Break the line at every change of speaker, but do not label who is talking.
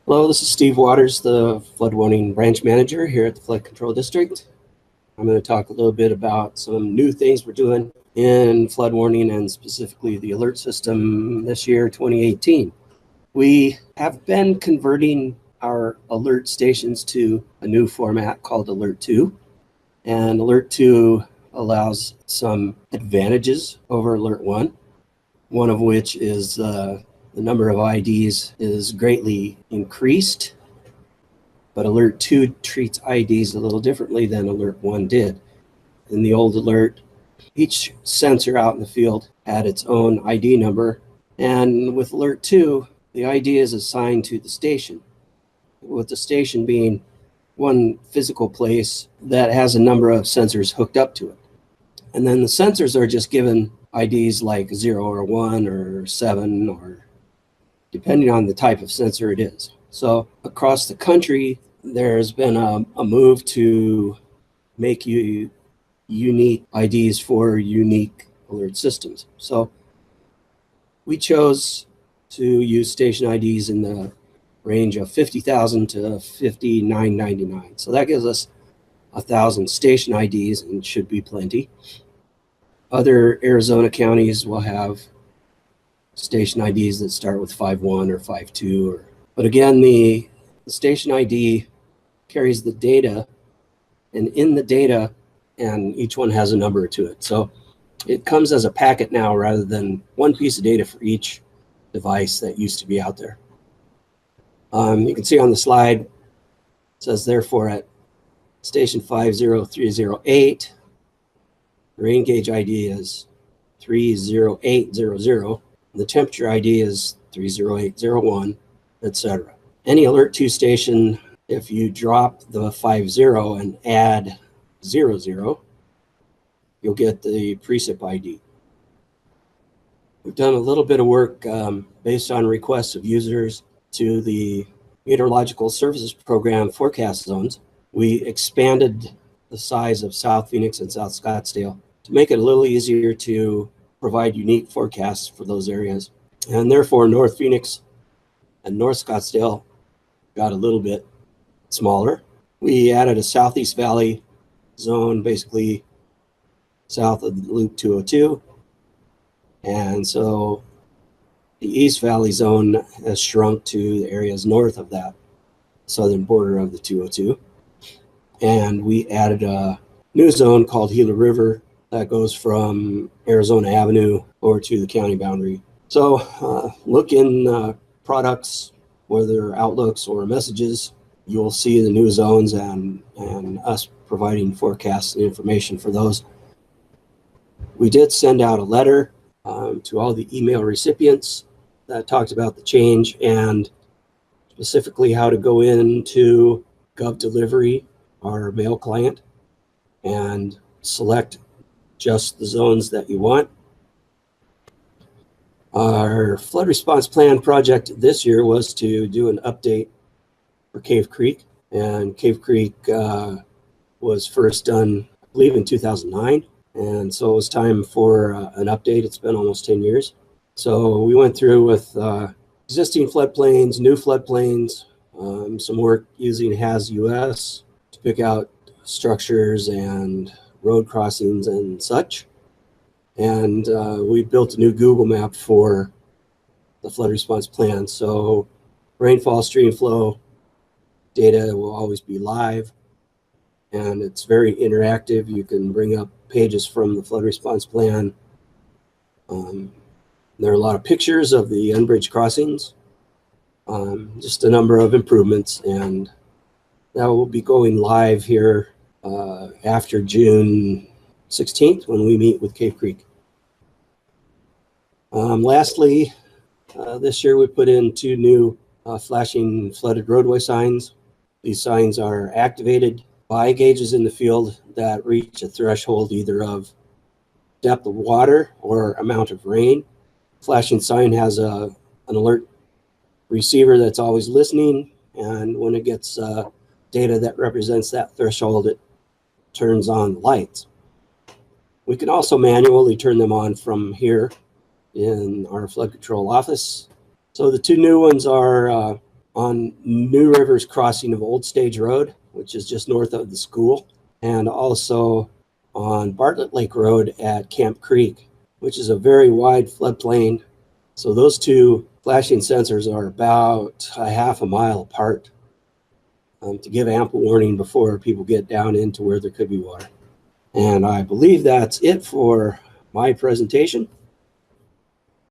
Hello, this is Steve Waters, the flood warning branch manager here at the Flood Control District. I'm going to talk a little bit about some new things we're doing in flood warning and specifically the alert system this year, 2018. We have been converting our alert stations to a new format called Alert 2. And Alert 2 allows some advantages over Alert 1, one of which is the number of IDs is greatly increased, but Alert 2 treats IDs a little differently than Alert 1 did. In the old Alert, each sensor out in the field had its own ID number, and with Alert 2, the ID is assigned to the station, with the station being one physical place that has a number of sensors hooked up to it. And then the sensors are just given IDs like 0 or 1 or 7 or depending on the type of sensor it is. So across the country, there's been a move to make you unique IDs for unique alert systems. So we chose to use station IDs in the range of 50,000 to 5999. So that gives us 1,000 station IDs and should be plenty. Other Arizona counties will have station IDs that start with 51 or 52. But again, the station ID carries the data, and in the data, and each one has a number to it. So it comes as a packet now rather than one piece of data for each device that used to be out there. You can see on the slide, it says therefore at station 50308, the rain gauge ID is 30800. The temperature ID is 30801, etc. Any Alert 2 station, if you drop the 50 and add 00, you'll get the precip ID. We've done a little bit of work based on requests of users to the Meteorological Services Program forecast zones. We expanded the size of South Phoenix and South Scottsdale to make it a little easier to provide unique forecasts for those areas. And therefore, North Phoenix and North Scottsdale got a little bit smaller. We added a Southeast Valley zone, basically south of Loop 202. And so the East Valley zone has shrunk to the areas north of that southern border of the 202. And we added a new zone called Gila River that goes from Arizona Avenue over to the county boundary. So look in products, whether outlooks or messages, you'll see the new zones and us providing forecasts and information for those. We did send out a letter to all the email recipients that talked about the change and specifically how to go into Gov Delivery, our mail client, and select just the zones that you want. Our flood response plan project this year was to do an update for Cave Creek, and Cave Creek was first done, I believe, in 2009, and so it was time for an update. It's been almost 10 years. So we went through with existing floodplains, new floodplains, some work using HAS-US to pick out structures and road crossings and such. And we built a new Google map for the flood response plan. So rainfall, stream flow data will always be live, and it's very interactive. You can bring up pages from the flood response plan. There are a lot of pictures of the unbridged crossings, just a number of improvements, and that will be going live here after June 16th when we meet with Cave Creek. Lastly, this year we put in 2 new flashing flooded roadway signs. These signs are activated by gauges in the field that reach a threshold either of depth of water or amount of rain. Flashing sign has an alert receiver that's always listening, and when it gets data that represents that threshold, it turns on the lights. We can also manually turn them on from here in our flood control office. So the 2 new ones are on on New River's crossing of Old Stage Road, which is just north of the school, and also on Bartlett Lake Road at Camp Creek, which is a very wide floodplain. So those two flashing sensors are about a half a mile apart to give ample warning before people get down into where there could be water. And I believe that's it for my presentation.